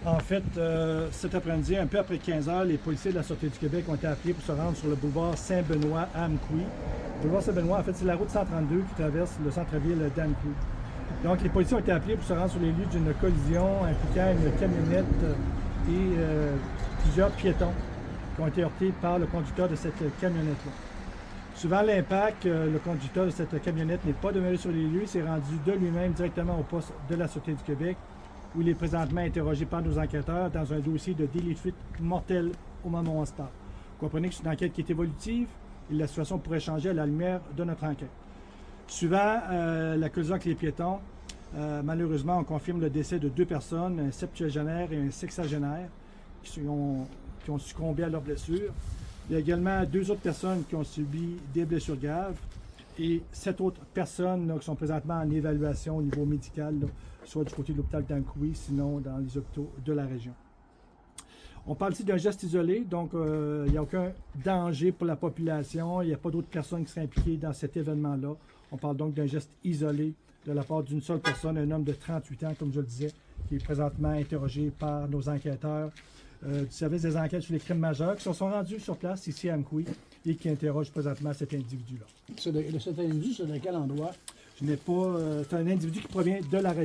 En fait, cet après-midi, un peu après 15 heures, les policiers de la Sûreté du Québec ont été appelés pour se rendre sur le boulevard Saint-Benoît à Amqui. Le boulevard Saint-Benoît, en fait, c'est la route 132 qui traverse le centre-ville d'Amqui. Donc, les policiers ont été appelés pour se rendre sur les lieux d'une collision impliquant une camionnette et plusieurs piétons qui ont été heurtés par le conducteur de cette camionnette-là. Suivant l'impact, le conducteur de cette camionnette n'est pas demeuré sur les lieux, il s'est rendu de lui-même directement au poste de la Sûreté du Québec, où il est présentement interrogé par nos enquêteurs dans un dossier de délit de fuite mortel au moment où on se parle. Vous comprenez que c'est une enquête qui est évolutive et la situation pourrait changer à la lumière de notre enquête. Suivant la collision avec les piétons, malheureusement, on confirme le décès de 2 personnes, un septuagénaire et un sexagénaire, qui ont succombé à leurs blessures. Il y a également 2 autres personnes qui ont subi des blessures graves et 7 autres personnes là, qui sont présentement en évaluation au niveau médical, là, soit du côté de l'hôpital d'Amqui, sinon dans les hôpitaux de la région. On parle ici d'un geste isolé, donc il n'y a aucun danger pour la population, il n'y a pas d'autres personnes qui seraient impliquées dans cet événement-là. On parle donc d'un geste isolé de la part d'une seule personne, un homme de 38 ans, comme je le disais, qui est présentement interrogé par nos enquêteurs du service des enquêtes sur les crimes majeurs qui se sont rendus sur place ici à Amqui et qui interrogent présentement cet individu-là. Cet individu, c'est de quel endroit? Je n'ai pas. C'est un individu qui provient de la région.